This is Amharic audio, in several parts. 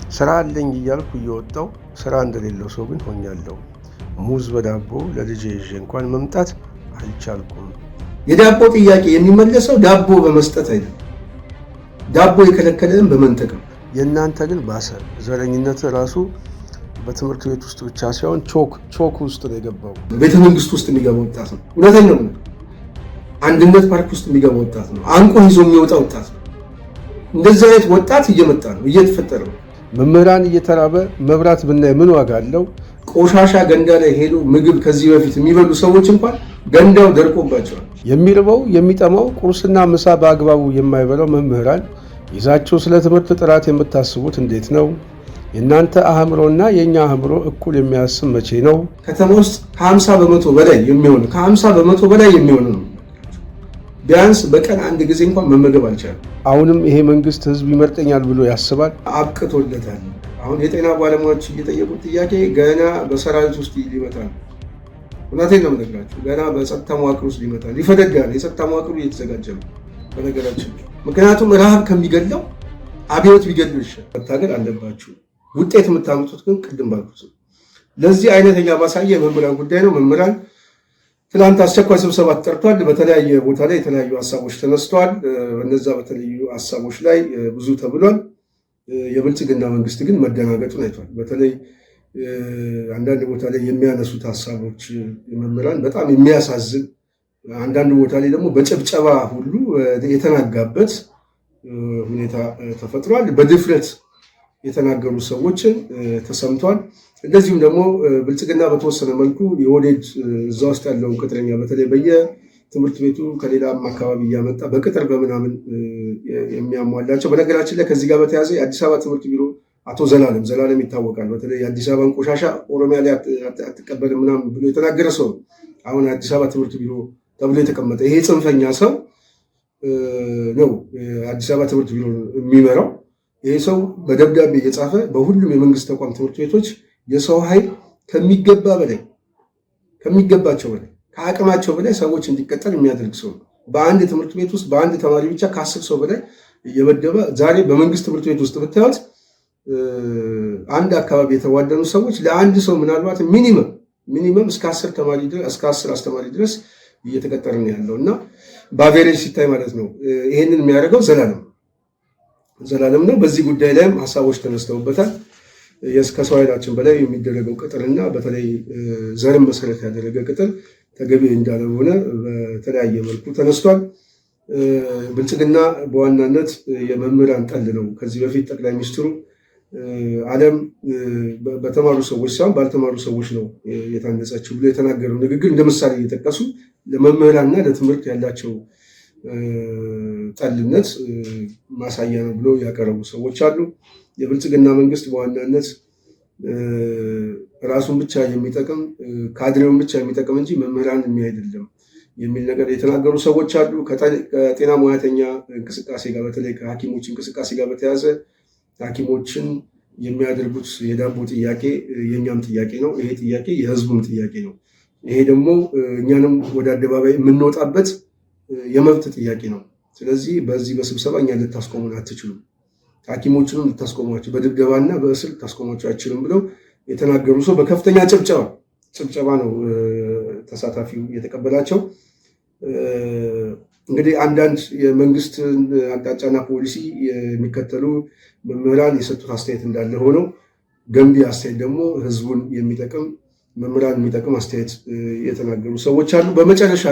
ስራ አለኝ እያልኩ እየወጣው ስራ እንደሌለው ሰው ግን ሆኛለሁ። ሙዝ በዳቦ ለልጄ ይዤ እንኳን መምጣት አልቻልኩም። የዳቦ ጥያቄ የሚመለሰው ዳቦ በመስጠት አይደለም፣ ዳቦ የከለከለን በመንጠቅ ነው። የእናንተ ግን ባሰ። ዘረኝነት ራሱ በትምህርት ቤት ውስጥ ብቻ ሳይሆን ቾክ ውስጥ ነው የገባው። ቤተ መንግስት ውስጥ የሚገባ ወጣት ነው። እውነተኛ ነው። አንድነት ፓርክ ውስጥ የሚገባ ወጣት ነው። አንቆ ይዞ የሚወጣ ወጣት ነው። እንደዚህ አይነት ወጣት እየመጣ ነው፣ እየተፈጠረ ነው። መምህራን እየተራበ መብራት ብናይ ምን ዋጋ አለው? ቆሻሻ ገንዳ ላይ ሄዶ ምግብ ከዚህ በፊት የሚበሉ ሰዎች እንኳን ገንዳው ደርቆባቸዋል። የሚርበው የሚጠማው ቁርስና ምሳ በአግባቡ የማይበላው መምህራን ይዛችሁ ስለ ትምህርት ጥራት የምታስቡት እንዴት ነው? የእናንተ አእምሮና የእኛ አእምሮ እኩል የሚያስብ መቼ ነው? ከተማ ውስጥ ከ50 በመቶ በላይ የሚሆኑ ነው ቢያንስ በቀን አንድ ጊዜ እንኳን መመገብ አልቻለም። አሁንም ይሄ መንግስት ህዝብ ይመርጠኛል ብሎ ያስባል? አብቅቶለታል። አሁን የጤና ባለሙያዎች እየጠየቁት ጥያቄ ገና በሰራዊት ውስጥ ሊመጣል። እውነቴን ነው የምነግራችሁ፣ ገና በጸጥታ መዋቅር ውስጥ ሊመጣል፣ ይፈነዳል። የጸጥታ መዋቅሩ እየተዘጋጀ ነው በነገራችን። ምክንያቱም ረሃብ ከሚገድለው አብዮት ቢገድለው ይሻል። መታገል አለባችሁ። ውጤት የምታመጡት ግን ቅድም ባልኩት ነው። ለዚህ አይነተኛ ማሳያ የመምህራን ጉዳይ ነው። መምህራን ትናንት አስቸኳይ ስብሰባ ተጠርቷል። በተለያየ ቦታ ላይ የተለያዩ ሀሳቦች ተነስተዋል። በነዛ በተለያዩ ሀሳቦች ላይ ብዙ ተብሏል። የብልጽግና መንግስት ግን መደናገጡን አይቷል። በተለይ አንዳንድ ቦታ ላይ የሚያነሱት ሀሳቦች መምህራን በጣም የሚያሳዝን፣ አንዳንድ ቦታ ላይ ደግሞ በጭብጨባ ሁሉ የተናጋበት ሁኔታ ተፈጥሯል። በድፍረት የተናገሩ ሰዎችን ተሰምቷል። እንደዚሁም ደግሞ ብልጽግና በተወሰነ መልኩ የወዴድ እዛ ውስጥ ያለውን ቅጥረኛ በተለይ በየትምህርት ቤቱ ከሌላም አካባቢ እያመጣ በቅጥር በምናምን የሚያሟላቸው። በነገራችን ላይ ከዚህ ጋር በተያያዘ የአዲስ አበባ ትምህርት ቢሮ አቶ ዘላለም ይታወቃል። በተለይ የአዲስ አበባን ቆሻሻ ኦሮሚያ ላይ አትቀበልም ምናምን ብሎ የተናገረ ሰው ነው። አሁን የአዲስ አበባ ትምህርት ቢሮ ተብሎ የተቀመጠ ይሄ ጽንፈኛ ሰው ነው አዲስ አበባ ትምህርት ቢሮ የሚመራው። ይሄ ሰው በደብዳቤ እየጻፈ በሁሉም የመንግስት ተቋም ትምህርት ቤቶች የሰው ኃይል ከሚገባቸው በላይ ከአቅማቸው በላይ ሰዎች እንዲቀጠር የሚያደርግ ሰው ነው። በአንድ ትምህርት ቤት ውስጥ በአንድ ተማሪ ብቻ ከ10 ሰው በላይ እየመደበ ዛሬ በመንግስት ትምህርት ቤት ውስጥ ብታዩት አንድ አካባቢ የተዋደኑ ሰዎች ለአንድ ሰው ምናልባት ሚኒመም እስከ 10 አስተማሪ ድረስ እየተቀጠረ ነው ያለው እና በአቬሬጅ ሲታይ ማለት ነው። ይሄንን የሚያደርገው ዘላለም ነው። በዚህ ጉዳይ ላይም ሀሳቦች ተነስተውበታል። ከሰው ኃይላችን በላይ የሚደረገው ቅጥርና በተለይ ዘርን መሰረት ያደረገ ቅጥር ተገቢ እንዳልሆነ በተለያየ መልኩ ተነስቷል። ብልጽግና በዋናነት የመምህራን ጠል ነው። ከዚህ በፊት ጠቅላይ ሚኒስትሩ ዓለም በተማሩ ሰዎች ሳይሆን ባልተማሩ ሰዎች ነው የታነጸችው ብሎ የተናገረው ንግግር እንደ ምሳሌ እየጠቀሱ ለመምህራንና ለትምህርት ያላቸው ጠልነት ማሳያ ነው ብሎ ያቀረቡ ሰዎች አሉ። የብልጽግና መንግስት በዋናነት ራሱን ብቻ የሚጠቅም ካድሬውን ብቻ የሚጠቅም እንጂ መምህራን አይደለም የሚል ነገር የተናገሩ ሰዎች አሉ። ከጤና ሙያተኛ እንቅስቃሴ ጋር በተለይ ከሐኪሞች እንቅስቃሴ ጋር በተያያዘ ሐኪሞችን የሚያደርጉት የዳቦ ጥያቄ የእኛም ጥያቄ ነው። ይሄ ጥያቄ የህዝቡም ጥያቄ ነው። ይሄ ደግሞ እኛንም ወደ አደባባይ የምንወጣበት የመብት ጥያቄ ነው። ስለዚህ በዚህ በስብሰባ እኛ ልታስቆሙን አትችሉም፣ ሐኪሞችንም ልታስቆሟቸው በድብደባና በእስር ልታስቆሟቸው አይችልም ብለው የተናገሩ ሰው በከፍተኛ ጭብጨባ ነው ተሳታፊው የተቀበላቸው። እንግዲህ አንዳንድ የመንግስትን አቅጣጫና ፖሊሲ የሚከተሉ መምህራን የሰጡት አስተያየት እንዳለ ሆነው ገንቢ አስተያየት ደግሞ ህዝቡን የሚጠቅም መምህራን የሚጠቅም አስተያየት የተናገሩ ሰዎች አሉ። በመጨረሻ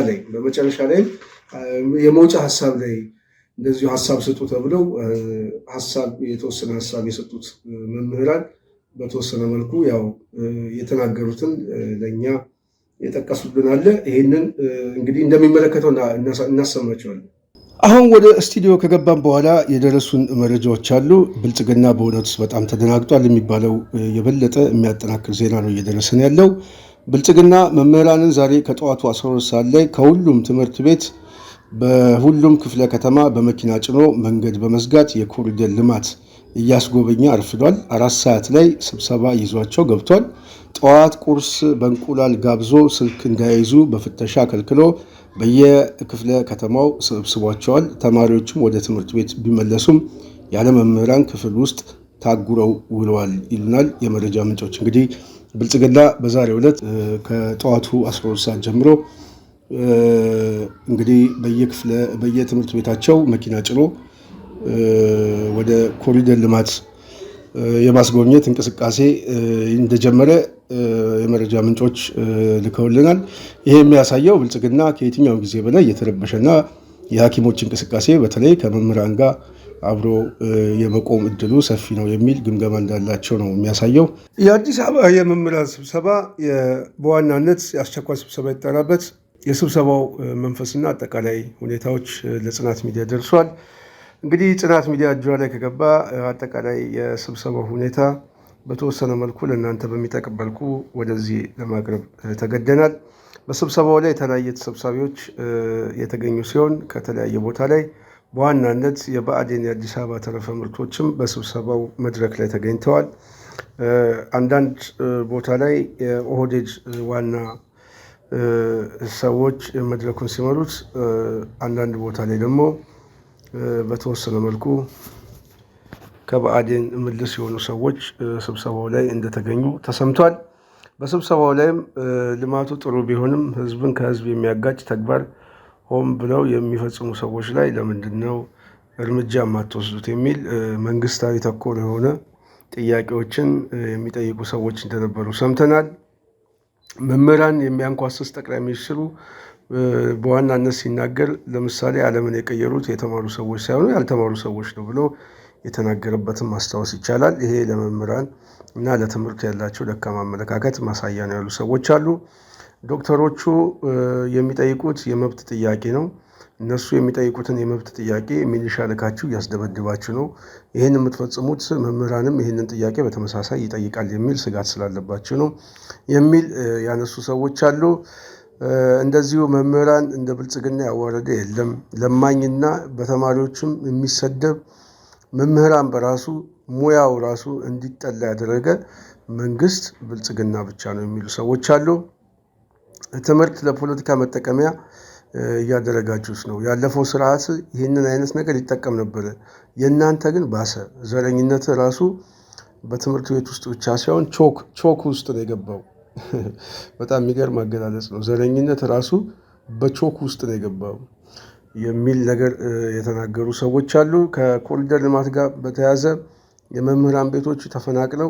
ላይ የመውጫ ሀሳብ ላይ እንደዚሁ ሀሳብ ስጡ ተብለው የተወሰነ ሀሳብ የሰጡት መምህራን በተወሰነ መልኩ ያው የተናገሩትን ለእኛ የጠቀሱልን አለ። ይህንን እንግዲህ እንደሚመለከተው እናሰማቸዋለን። አሁን ወደ ስቱዲዮ ከገባን በኋላ የደረሱን መረጃዎች አሉ። ብልጽግና በእውነቱ በጣም ተደናግጧል የሚባለው የበለጠ የሚያጠናክር ዜና ነው እየደረሰን ያለው። ብልጽግና መምህራንን ዛሬ ከጠዋቱ 12 ሰዓት ላይ ከሁሉም ትምህርት ቤት በሁሉም ክፍለ ከተማ በመኪና ጭኖ መንገድ በመዝጋት የኮሪደር ልማት እያስጎበኘ አርፍዷል። 4 ሰዓት ላይ ስብሰባ ይዟቸው ገብቷል። ጠዋት ቁርስ በእንቁላል ጋብዞ ስልክ እንዳይዙ በፍተሻ ከልክሎ በየክፍለ ከተማው ሰብስቧቸዋል። ተማሪዎችም ወደ ትምህርት ቤት ቢመለሱም ያለ መምህራን ክፍል ውስጥ ታጉረው ውለዋል ይሉናል የመረጃ ምንጮች። እንግዲህ ብልጽግና በዛሬው ዕለት ከጠዋቱ 12 ሰዓት ጀምሮ እንግዲህ በየትምህርት ቤታቸው መኪና ጭኖ ወደ ኮሪደር ልማት የማስጎብኘት እንቅስቃሴ እንደጀመረ የመረጃ ምንጮች ልከውልናል። ይሄ የሚያሳየው ብልጽግና ከየትኛው ጊዜ በላይ የተረበሸና የሐኪሞች እንቅስቃሴ በተለይ ከመምህራን ጋር አብሮ የመቆም እድሉ ሰፊ ነው የሚል ግምገማ እንዳላቸው ነው የሚያሳየው። የአዲስ አበባ የመምህራን ስብሰባ በዋናነት የአስቸኳይ ስብሰባ የተጠራበት የስብሰባው መንፈስና አጠቃላይ ሁኔታዎች ለጽናት ሚዲያ ደርሷል። እንግዲህ ጽናት ሚዲያ እጇ ላይ ከገባ አጠቃላይ የስብሰባው ሁኔታ በተወሰነ መልኩ ለእናንተ በሚጠቅም መልኩ ወደዚህ ለማቅረብ ተገደናል። በስብሰባው ላይ የተለያየ ተሰብሳቢዎች የተገኙ ሲሆን ከተለያየ ቦታ ላይ በዋናነት የብአዴን የአዲስ አበባ ተረፈ ምርቶችም በስብሰባው መድረክ ላይ ተገኝተዋል። አንዳንድ ቦታ ላይ የኦህዴድ ዋና ሰዎች መድረኩን ሲመሩት፣ አንዳንድ ቦታ ላይ ደግሞ በተወሰነ መልኩ ከብአዴን ምልስ የሆኑ ሰዎች ስብሰባው ላይ እንደተገኙ ተሰምቷል። በስብሰባው ላይም ልማቱ ጥሩ ቢሆንም ህዝብን ከህዝብ የሚያጋጭ ተግባር ሆን ብለው የሚፈጽሙ ሰዎች ላይ ለምንድን ነው እርምጃ የማትወስዱት የሚል መንግስታዊ ተኮር የሆነ ጥያቄዎችን የሚጠይቁ ሰዎች እንደነበሩ ሰምተናል። መምህራን የሚያንኳስስ ጠቅላይ ሚኒስትሩ በዋናነት ሲናገር ለምሳሌ ዓለምን የቀየሩት የተማሩ ሰዎች ሳይሆኑ ያልተማሩ ሰዎች ነው ብሎ የተናገረበትን ማስታወስ ይቻላል። ይሄ ለመምህራን እና ለትምህርት ያላቸው ደካማ አመለካከት ማሳያ ነው ያሉ ሰዎች አሉ። ዶክተሮቹ የሚጠይቁት የመብት ጥያቄ ነው። እነሱ የሚጠይቁትን የመብት ጥያቄ ሚሊሻ ልካችሁ እያስደበድባችሁ ነው፣ ይህን የምትፈጽሙት መምህራንም ይህንን ጥያቄ በተመሳሳይ ይጠይቃል የሚል ስጋት ስላለባችሁ ነው የሚል ያነሱ ሰዎች አሉ። እንደዚሁ መምህራን እንደ ብልጽግና ያዋረደ የለም፣ ለማኝና በተማሪዎችም የሚሰደብ መምህራን በራሱ ሙያው ራሱ እንዲጠላ ያደረገ መንግስት ብልጽግና ብቻ ነው የሚሉ ሰዎች አሉ። ትምህርት ለፖለቲካ መጠቀሚያ እያደረጋችሁት ነው። ያለፈው ስርዓት ይህንን አይነት ነገር ይጠቀም ነበረ፣ የእናንተ ግን ባሰ። ዘረኝነት ራሱ በትምህርት ቤት ውስጥ ብቻ ሳይሆን ቾክ ውስጥ ነው የገባው። በጣም የሚገርም አገላለጽ ነው። ዘረኝነት ራሱ በቾክ ውስጥ ነው የገባው የሚል ነገር የተናገሩ ሰዎች አሉ። ከኮሪደር ልማት ጋር በተያያዘ የመምህራን ቤቶች ተፈናቅለው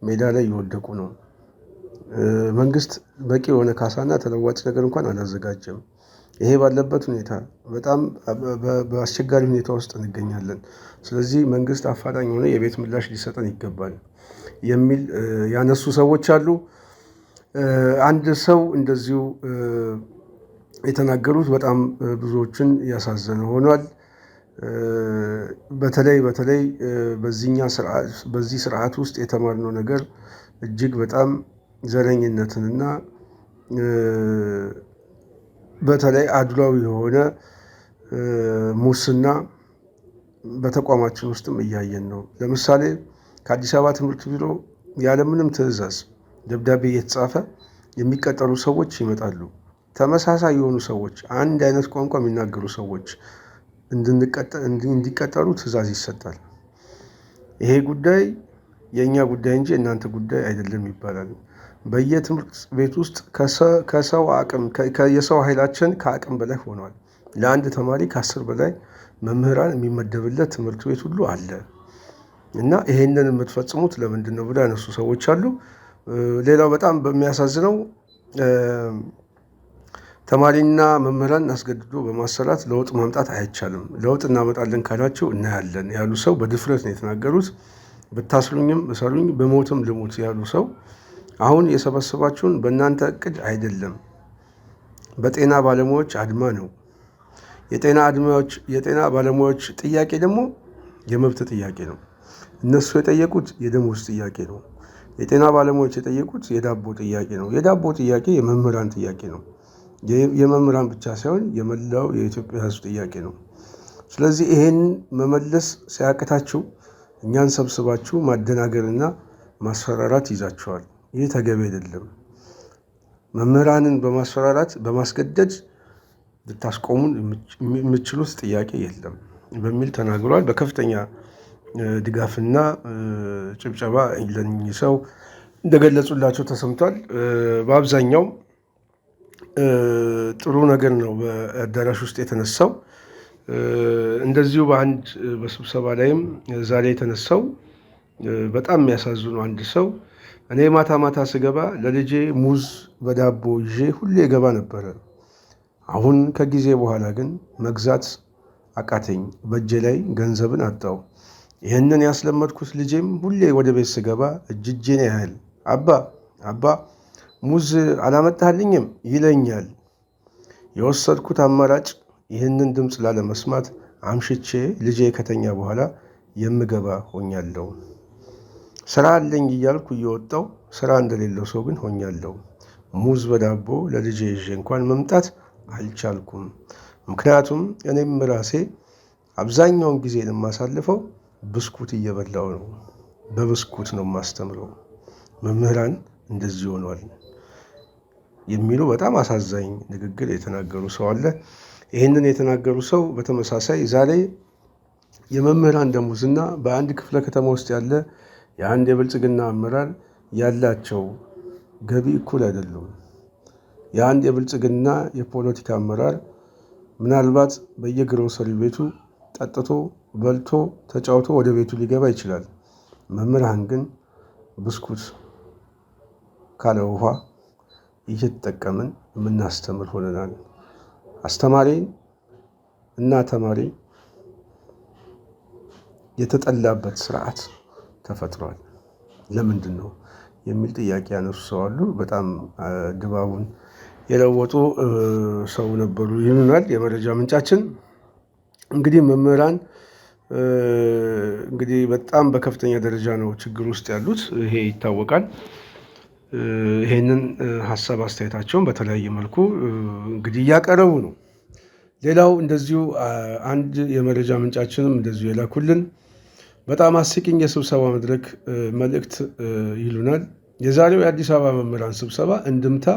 ሜዳ ላይ እየወደቁ ነው። መንግስት በቂ የሆነ ካሳና ተለዋጭ ነገር እንኳን አላዘጋጀም። ይሄ ባለበት ሁኔታ በጣም በአስቸጋሪ ሁኔታ ውስጥ እንገኛለን። ስለዚህ መንግስት አፋጣኝ የሆነ የቤት ምላሽ ሊሰጠን ይገባል የሚል ያነሱ ሰዎች አሉ። አንድ ሰው እንደዚሁ የተናገሩት በጣም ብዙዎችን ያሳዘነ ሆኗል። በተለይ በዚህ ስርዓት ውስጥ የተማርነው ነገር እጅግ በጣም ዘረኝነትንና በተለይ አድሏዊ የሆነ ሙስና በተቋማችን ውስጥም እያየን ነው። ለምሳሌ ከአዲስ አበባ ትምህርት ቢሮ ያለምንም ትዕዛዝ ደብዳቤ እየተጻፈ የሚቀጠሩ ሰዎች ይመጣሉ። ተመሳሳይ የሆኑ ሰዎች፣ አንድ አይነት ቋንቋ የሚናገሩ ሰዎች እንዲቀጠሩ ትዕዛዝ ይሰጣል። ይሄ ጉዳይ የእኛ ጉዳይ እንጂ እናንተ ጉዳይ አይደለም ይባላል። በየትምህርት ቤት ውስጥ የሰው ኃይላችን ከአቅም በላይ ሆኗል። ለአንድ ተማሪ ከ10 በላይ መምህራን የሚመደብለት ትምህርት ቤት ሁሉ አለ እና ይሄንን የምትፈጽሙት ለምንድን ነው ብለው ያነሱ ሰዎች አሉ። ሌላው በጣም በሚያሳዝነው ተማሪና መምህራን አስገድዶ በማሰራት ለውጥ ማምጣት አይቻልም፣ ለውጥ እናመጣለን ካላችሁ እናያለን ያሉ ሰው በድፍረት ነው የተናገሩት። ብታስሩኝም እሰሩኝ፣ በሞትም ልሙት ያሉ ሰው አሁን የሰበሰባችሁን በእናንተ እቅድ አይደለም፣ በጤና ባለሙያዎች አድማ ነው። የጤና ባለሙያዎች ጥያቄ ደግሞ የመብት ጥያቄ ነው። እነሱ የጠየቁት የደሞዝ ጥያቄ ነው። የጤና ባለሙያዎች የጠየቁት የዳቦ ጥያቄ ነው። የዳቦ ጥያቄ የመምህራን ጥያቄ ነው። የመምህራን ብቻ ሳይሆን የመላው የኢትዮጵያ ሕዝብ ጥያቄ ነው። ስለዚህ ይሄን መመለስ ሲያቅታችሁ እኛን ሰብስባችሁ ማደናገርና ማስፈራራት ይዛችኋል። ይህ ተገቢ አይደለም። መምህራንን በማስፈራራት በማስገደድ ልታስቆሙን የምችሉት ጥያቄ የለም በሚል ተናግሯል። በከፍተኛ ድጋፍና ጭብጨባ ለእኚህ ሰው እንደገለጹላቸው ተሰምቷል። በአብዛኛው ጥሩ ነገር ነው በአዳራሽ ውስጥ የተነሳው። እንደዚሁ በአንድ በስብሰባ ላይም ዛሬ የተነሳው በጣም የሚያሳዝኑ አንድ ሰው እኔ ማታ ማታ ስገባ ለልጄ ሙዝ በዳቦ ይዤ ሁሌ ገባ ነበረ። አሁን ከጊዜ በኋላ ግን መግዛት አቃተኝ፣ በእጄ ላይ ገንዘብን አጣው። ይህንን ያስለመድኩት ልጄም ሁሌ ወደ ቤት ስገባ እጅጄን ያህል አባ አባ ሙዝ አላመጣልኝም ይለኛል። የወሰድኩት አማራጭ ይህንን ድምፅ ላለመስማት አምሽቼ ልጄ ከተኛ በኋላ የምገባ ሆኛለሁ። ስራ አለኝ እያልኩ እየወጣው ስራ እንደሌለው ሰው ግን ሆኛለሁ። ሙዝ በዳቦ ለልጄ ይዤ እንኳን መምጣት አልቻልኩም። ምክንያቱም እኔም ራሴ አብዛኛውን ጊዜ የማሳልፈው ብስኩት እየበላው ነው። በብስኩት ነው የማስተምረው። መምህራን እንደዚህ ሆኗል የሚሉ በጣም አሳዛኝ ንግግር የተናገሩ ሰው አለ። ይህንን የተናገሩ ሰው በተመሳሳይ ዛሬ የመምህራን ደሞዝና በአንድ ክፍለ ከተማ ውስጥ ያለ የአንድ የብልጽግና አመራር ያላቸው ገቢ እኩል አይደሉም። የአንድ የብልጽግና የፖለቲካ አመራር ምናልባት በየግሮሰሪ ቤቱ ጠጥቶ በልቶ ተጫውቶ ወደ ቤቱ ሊገባ ይችላል። መምህራን ግን ብስኩት ካለ ውሃ እየተጠቀምን የምናስተምር ሆነናል። አስተማሪ እና ተማሪ የተጠላበት ስርዓት ተፈጥሯል። ለምንድን ነው የሚል ጥያቄ ያነሱ ሰው አሉ። በጣም ድባቡን የለወጡ ሰው ነበሩ ይሉናል የመረጃ ምንጫችን። እንግዲህ መምህራን እንግዲህ በጣም በከፍተኛ ደረጃ ነው ችግር ውስጥ ያሉት፣ ይሄ ይታወቃል። ይሄንን ሀሳብ አስተያየታቸውን በተለያየ መልኩ እንግዲህ እያቀረቡ ነው። ሌላው እንደዚሁ አንድ የመረጃ ምንጫችንም እንደዚሁ የላኩልን በጣም አስቂኝ የስብሰባ መድረክ መልእክት ይሉናል። የዛሬው የአዲስ አበባ መምህራን ስብሰባ እንድምታ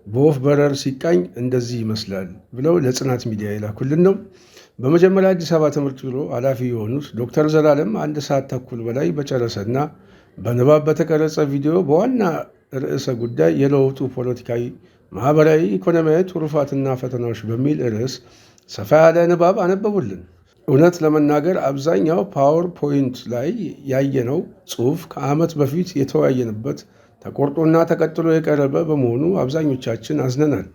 በወፍ በረር ሲቃኝ እንደዚህ ይመስላል ብለው ለጽናት ሚዲያ የላኩልን ነው። በመጀመሪያ አዲስ አበባ ትምህርት ቢሮ ኃላፊ የሆኑት ዶክተር ዘላለም 1 ሰዓት ተኩል በላይ በጨረሰና በንባብ በተቀረጸ ቪዲዮ በዋና ርዕሰ ጉዳይ የለውጡ ፖለቲካዊ፣ ማህበራዊ፣ ኢኮኖሚያዊ ትሩፋትና ፈተናዎች በሚል ርዕስ ሰፋ ያለ ንባብ አነበቡልን። እውነት ለመናገር አብዛኛው ፓወር ፖይንት ላይ ያየነው ጽሑፍ ከዓመት በፊት የተወያየንበት ተቆርጦና ተቀጥሎ የቀረበ በመሆኑ አብዛኞቻችን አዝነናል።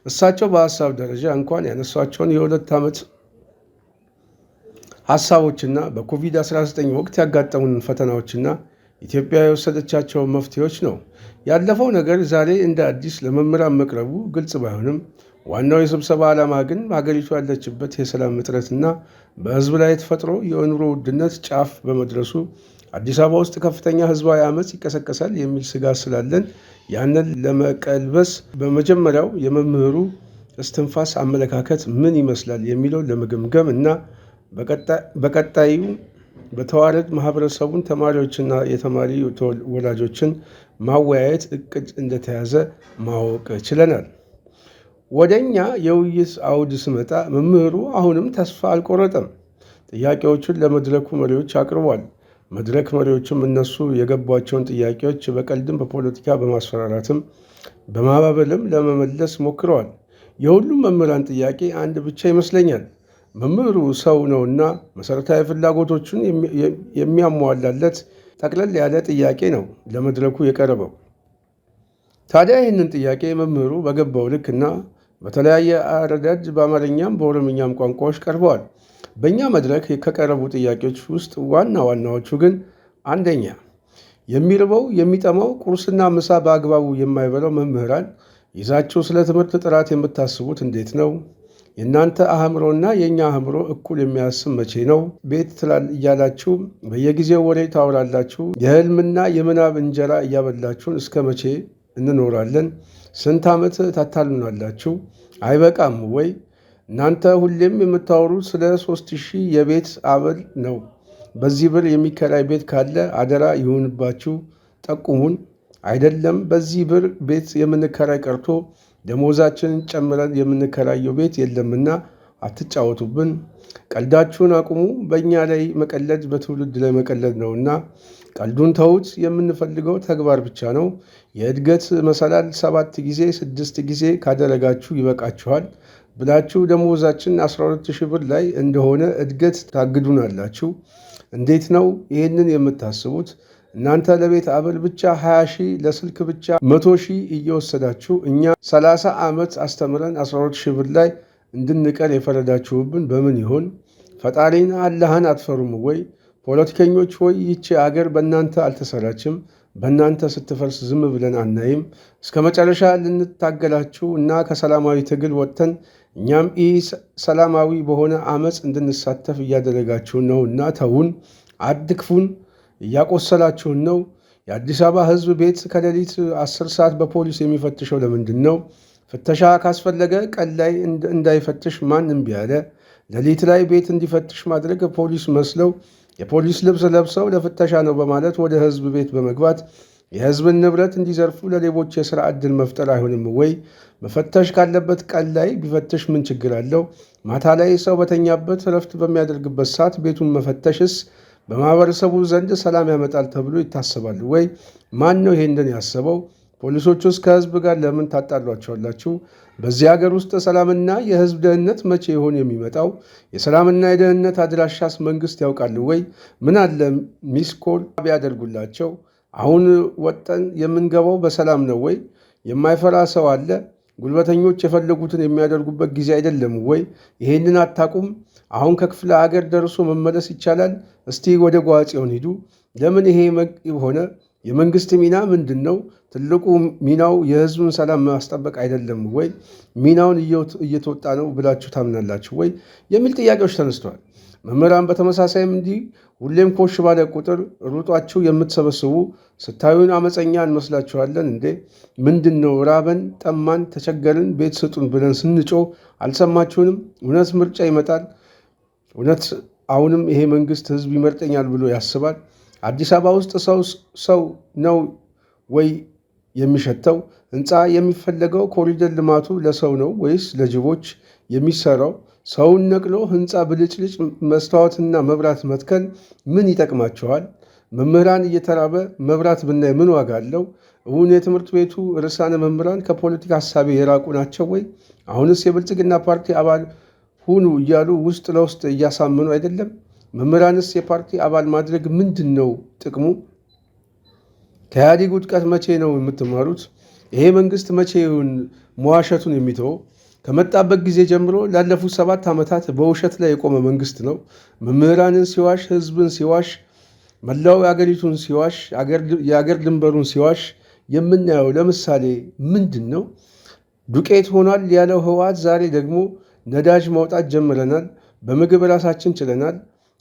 እሳቸው በሀሳብ ደረጃ እንኳን ያነሷቸውን የ2 ዓመት ሀሳቦችና በኮቪድ-19 ወቅት ያጋጠሙን ፈተናዎችና ኢትዮጵያ የወሰደቻቸውን መፍትሄዎች ነው። ያለፈው ነገር ዛሬ እንደ አዲስ ለመምህራን መቅረቡ ግልጽ ባይሆንም ዋናው የስብሰባ ዓላማ ግን ሀገሪቱ ያለችበት የሰላም እጥረትና በሕዝብ ላይ ተፈጥሮ የኑሮ ውድነት ጫፍ በመድረሱ አዲስ አበባ ውስጥ ከፍተኛ ሕዝባዊ አመፅ ይቀሰቀሳል የሚል ስጋት ስላለን ያንን ለመቀልበስ በመጀመሪያው የመምህሩ እስትንፋስ አመለካከት ምን ይመስላል የሚለው ለመገምገም እና በቀጣዩ በተዋረድ ማህበረሰቡን፣ ተማሪዎችና የተማሪ ወላጆችን ማወያየት እቅድ እንደተያዘ ማወቅ ችለናል። ወደኛ የውይይት አውድ ስመጣ መምህሩ አሁንም ተስፋ አልቆረጠም። ጥያቄዎቹን ለመድረኩ መሪዎች አቅርቧል። መድረክ መሪዎችም እነሱ የገቧቸውን ጥያቄዎች በቀልድም በፖለቲካ በማስፈራራትም በማባበልም ለመመለስ ሞክረዋል። የሁሉም መምህራን ጥያቄ አንድ ብቻ ይመስለኛል። መምህሩ ሰው ነውና መሰረታዊ ፍላጎቶቹን የሚያሟላለት ጠቅለል ያለ ጥያቄ ነው ለመድረኩ የቀረበው። ታዲያ ይህንን ጥያቄ መምህሩ በገባው ልክና በተለያየ አረዳድ በአማርኛም በኦሮምኛም ቋንቋዎች ቀርበዋል። በእኛ መድረክ ከቀረቡ ጥያቄዎች ውስጥ ዋና ዋናዎቹ ግን አንደኛ፣ የሚርበው የሚጠማው ቁርስና ምሳ በአግባቡ የማይበላው መምህራን ይዛችሁ ስለ ትምህርት ጥራት የምታስቡት እንዴት ነው? የእናንተ አእምሮና የእኛ አእምሮ እኩል የሚያስብ መቼ ነው? ቤት እያላችሁ በየጊዜው ወሬ ታወራላችሁ። የህልምና የምናብ እንጀራ እያበላችሁን እስከ መቼ እንኖራለን? ስንት ዓመት ታታሉናላችሁ? አይበቃም ወይ? እናንተ ሁሌም የምታወሩት ስለ 3000 የቤት አበል ነው። በዚህ ብር የሚከራይ ቤት ካለ አደራ ይሁንባችሁ ጠቁሙን። አይደለም በዚህ ብር ቤት የምንከራይ ቀርቶ ደሞዛችንን ጨምረን የምንከራየው ቤት የለምና አትጫወቱብን፣ ቀልዳችሁን አቁሙ። በእኛ ላይ መቀለድ በትውልድ ላይ መቀለድ ነውና ቀልዱን ተዉት። የምንፈልገው ተግባር ብቻ ነው። የእድገት መሰላል 7 ጊዜ 6 ጊዜ ካደረጋችሁ ይበቃችኋል ብላችሁ ደሞዛችን 12,000 ብር ላይ እንደሆነ እድገት ታግዱናላችሁ። እንዴት ነው ይህንን የምታስቡት? እናንተ ለቤት አበል ብቻ 20 ሺህ ለስልክ ብቻ 100 ሺህ እየወሰዳችሁ እኛ 30 ዓመት አስተምረን 12,000 ብር ላይ እንድንቀር የፈረዳችሁብን በምን ይሆን? ፈጣሪን አላህን አትፈሩም ወይ? ፖለቲከኞች ሆይ ይቺ አገር በእናንተ አልተሰራችም። በእናንተ ስትፈርስ ዝም ብለን አናይም። እስከ መጨረሻ ልንታገላችሁ እና ከሰላማዊ ትግል ወጥተን እኛም ሰላማዊ በሆነ አመፅ እንድንሳተፍ እያደረጋችሁን ነው እና ተውን፣ አድክፉን፣ እያቆሰላችሁን ነው። የአዲስ አበባ ሕዝብ ቤት ከሌሊት 10 ሰዓት በፖሊስ የሚፈትሸው ለምንድን ነው? ፍተሻ ካስፈለገ ቀን ላይ እንዳይፈትሽ ማን እምቢ አለ? ሌሊት ላይ ቤት እንዲፈትሽ ማድረግ ፖሊስ መስለው የፖሊስ ልብስ ለብሰው ለፍተሻ ነው በማለት ወደ ሕዝብ ቤት በመግባት የሕዝብን ንብረት እንዲዘርፉ ለሌቦች የሥራ ዕድል መፍጠር አይሆንም ወይ? መፈተሽ ካለበት ቀን ላይ ቢፈትሽ ምን ችግር አለው? ማታ ላይ ሰው በተኛበት እረፍት በሚያደርግበት ሰዓት ቤቱን መፈተሽስ በማህበረሰቡ ዘንድ ሰላም ያመጣል ተብሎ ይታሰባል ወይ? ማን ነው ይሄንን ያሰበው? ፖሊሶች ውስጥ ከህዝብ ጋር ለምን ታጣሏቸዋላችሁ? በዚህ ሀገር ውስጥ ሰላምና የህዝብ ደህንነት መቼ ይሆን የሚመጣው? የሰላምና የደህንነት አድራሻስ መንግስት ያውቃል ወይ? ምን አለ ሚስኮል ቢያደርጉላቸው? አሁን ወጠን የምንገባው በሰላም ነው ወይ? የማይፈራ ሰው አለ? ጉልበተኞች የፈለጉትን የሚያደርጉበት ጊዜ አይደለም ወይ? ይሄንን አታቁም? አሁን ከክፍለ ሀገር ደርሶ መመለስ ይቻላል? እስቲ ወደ ጓጽዮን ሂዱ። ለምን ይሄ ሆነ? የመንግስት ሚና ምንድን ነው? ትልቁ ሚናው የህዝቡን ሰላም ማስጠበቅ አይደለም ወይ? ሚናውን እየተወጣ ነው ብላችሁ ታምናላችሁ ወይ? የሚል ጥያቄዎች ተነስተዋል። መምህራን በተመሳሳይም እንዲህ ሁሌም ኮሽ ባለ ቁጥር ሩጧችሁ የምትሰበስቡ ስታዩን አመፀኛ እንመስላችኋለን እንዴ? ምንድን ነው? ራበን፣ ጠማን፣ ተቸገርን፣ ቤት ስጡን ብለን ስንጮ አልሰማችሁንም? እውነት ምርጫ ይመጣል? እውነት አሁንም ይሄ መንግስት ህዝብ ይመርጠኛል ብሎ ያስባል? አዲስ አበባ ውስጥ ሰው ነው ወይ የሚሸተው? ህንፃ የሚፈለገው ኮሪደር ልማቱ ለሰው ነው ወይስ ለጅቦች የሚሰራው? ሰውን ነቅሎ ህንፃ ብልጭልጭ መስታወትና መብራት መትከል ምን ይጠቅማቸዋል? መምህራን እየተራበ መብራት ብናይ ምን ዋጋ አለው? እውን የትምህርት ቤቱ ርዕሳነ መምህራን ከፖለቲካ ሀሳቤ የራቁ ናቸው ወይ? አሁንስ የብልጽግና ፓርቲ አባል ሁኑ እያሉ ውስጥ ለውስጥ እያሳመኑ አይደለም? መምህራንስ የፓርቲ አባል ማድረግ ምንድን ነው ጥቅሙ? ከኢህአዴግ ውድቀት መቼ ነው የምትማሩት? ይሄ መንግስት መቼ ይሁን መዋሸቱን የሚተወው? ከመጣበት ጊዜ ጀምሮ ላለፉት 7 ዓመታት በውሸት ላይ የቆመ መንግስት ነው። መምህራንን ሲዋሽ፣ ህዝብን ሲዋሽ፣ መላው የአገሪቱን ሲዋሽ፣ የአገር ድንበሩን ሲዋሽ የምናየው ለምሳሌ ምንድን ነው? ዱቄት ሆኗል ያለው ህወሓት ዛሬ ደግሞ ነዳጅ ማውጣት ጀምረናል፣ በምግብ ራሳችን ችለናል፣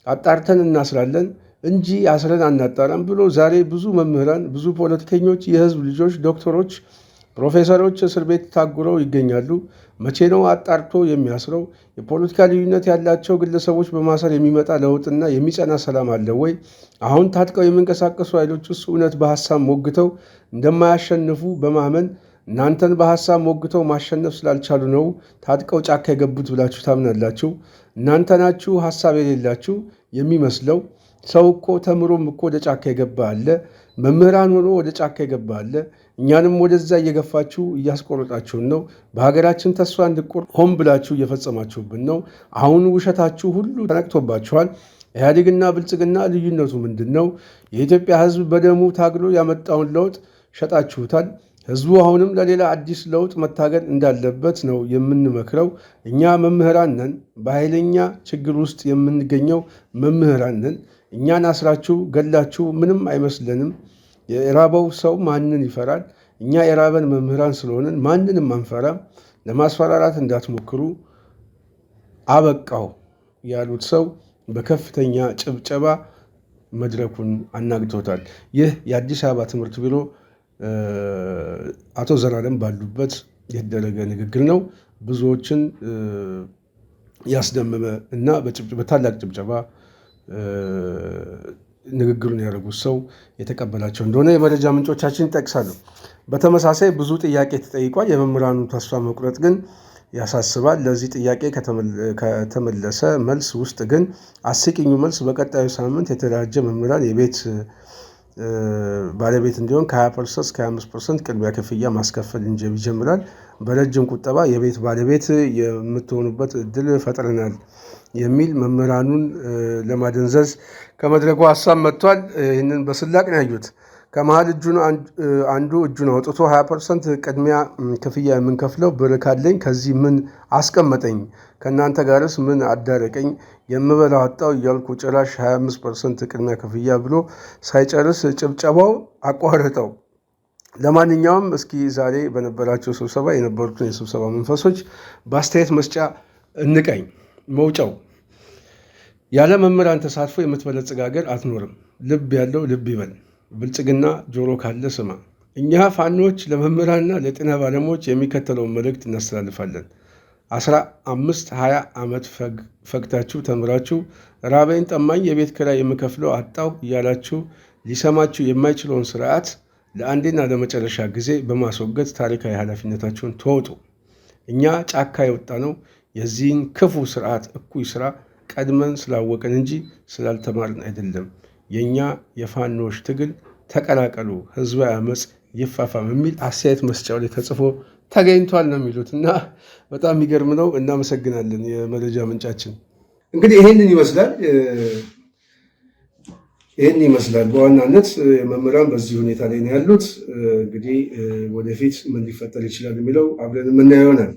አጣርተን እናስራለን እንጂ አስረን አናጣራም ብሎ ዛሬ ብዙ መምህራን፣ ብዙ ፖለቲከኞች፣ የህዝብ ልጆች፣ ዶክተሮች፣ ፕሮፌሰሮች እስር ቤት ታጉረው ይገኛሉ። መቼ ነው አጣርቶ የሚያስረው? የፖለቲካ ልዩነት ያላቸው ግለሰቦች በማሰር የሚመጣ ለውጥና የሚጸና ሰላም አለ ወይ? አሁን ታጥቀው የሚንቀሳቀሱ ኃይሎች ውስጥ እውነት በሀሳብ ሞግተው እንደማያሸንፉ በማመን እናንተን በሀሳብ ሞግተው ማሸነፍ ስላልቻሉ ነው ታጥቀው ጫካ የገቡት ብላችሁ ታምናላችሁ? እናንተ ናችሁ ሀሳብ የሌላችሁ የሚመስለው። ሰው እኮ ተምሮም እኮ ወደ ጫካ የገባ አለ። መምህራን ሆኖ ወደ ጫካ የገባ አለ። እኛንም ወደዛ እየገፋችሁ እያስቆረጣችሁን ነው። በሀገራችን ተስፋ እንድቆርጥ ሆን ብላችሁ እየፈጸማችሁብን ነው። አሁን ውሸታችሁ ሁሉ ተነቅቶባችኋል። ኢህአዴግና ብልጽግና ልዩነቱ ምንድን ነው? የኢትዮጵያ ህዝብ በደሙ ታግሎ ያመጣውን ለውጥ ሸጣችሁታል። ህዝቡ አሁንም ለሌላ አዲስ ለውጥ መታገል እንዳለበት ነው የምንመክረው። እኛ መምህራን ነን። በኃይለኛ ችግር ውስጥ የምንገኘው መምህራን ነን። እኛን አስራችሁ ገላችሁ ምንም አይመስለንም። የራበው ሰው ማንን ይፈራል? እኛ የራበን መምህራን ስለሆንን ማንንም አንፈራም። ለማስፈራራት እንዳትሞክሩ አበቃው ያሉት ሰው በከፍተኛ ጭብጨባ መድረኩን አናግቶታል። ይህ የአዲስ አበባ ትምህርት ቢሮ አቶ ዘላለም ባሉበት የተደረገ ንግግር ነው። ብዙዎችን ያስደመመ እና በታላቅ ጭብጨባ ንግግሩን ያደረጉት ሰው የተቀበላቸው እንደሆነ የመረጃ ምንጮቻችን ይጠቅሳሉ። በተመሳሳይ ብዙ ጥያቄ ተጠይቋል። የመምህራኑ ተስፋ መቁረጥ ግን ያሳስባል። ለዚህ ጥያቄ ከተመለሰ መልስ ውስጥ ግን አስቂኙ መልስ በቀጣዩ ሳምንት የተደራጀ መምህራን የቤት ባለቤት እንዲሆን ከ20% እስከ 25% ቅድሚያ ክፍያ ማስከፈል ይጀምራል። በረጅም ቁጠባ የቤት ባለቤት የምትሆኑበት እድል ፈጥረናል የሚል መምህራኑን ለማደንዘዝ ከመድረኩ ሀሳብ መጥቷል። ይህንን በስላቅ ነው ያዩት። ከመሀል አንዱ እጁን አውጥቶ 20% ቅድሚያ ክፍያ የምንከፍለው ብር ካለኝ ከዚህ ምን አስቀመጠኝ? ከእናንተ ጋርስ ምን አዳረቀኝ? የምበላው አጣው እያልኩ ጭራሽ 25% ቅድሚያ ክፍያ ብሎ ሳይጨርስ ጭብጨባው አቋረጠው። ለማንኛውም እስኪ ዛሬ በነበራቸው ስብሰባ የነበሩትን የስብሰባ መንፈሶች በአስተያየት መስጫ እንቀኝ። መውጫው ያለ መምህራን ተሳትፎ የምትበለጽግ ሀገር አትኖርም። ልብ ያለው ልብ ይበል። ብልጽግና ጆሮ ካለ ስማ። እኛ ፋኖች ለመምህራንና ለጤና ባለሙያዎች የሚከተለውን መልእክት እናስተላልፋለን። 15-20 ዓመት ፈግታችሁ ተምራችሁ ራበኝ ጠማኝ የቤት ኪራይ የምከፍለው አጣው እያላችሁ ሊሰማችሁ የማይችለውን ስርዓት ለአንዴና ለመጨረሻ ጊዜ በማስወገድ ታሪካዊ ኃላፊነታችሁን ተወጡ። እኛ ጫካ የወጣ ነው የዚህን ክፉ ስርዓት እኩይ ስራ ቀድመን ስላወቅን እንጂ ስላልተማርን አይደለም። የእኛ የፋኖች ትግል ተቀላቀሉ፣ ህዝባዊ አመፅ ይፋፋም የሚል አስተያየት መስጫው ላይ ተጽፎ ተገኝቷል ነው የሚሉት እና በጣም የሚገርም ነው። እናመሰግናለን የመረጃ ምንጫችን። እንግዲህ ይህንን ይመስላል በዋናነት መምህራን በዚህ ሁኔታ ላይ ነው ያሉት። እንግዲህ ወደፊት ምን ሊፈጠር ይችላል የሚለው አብረን የምናየው ይሆናል።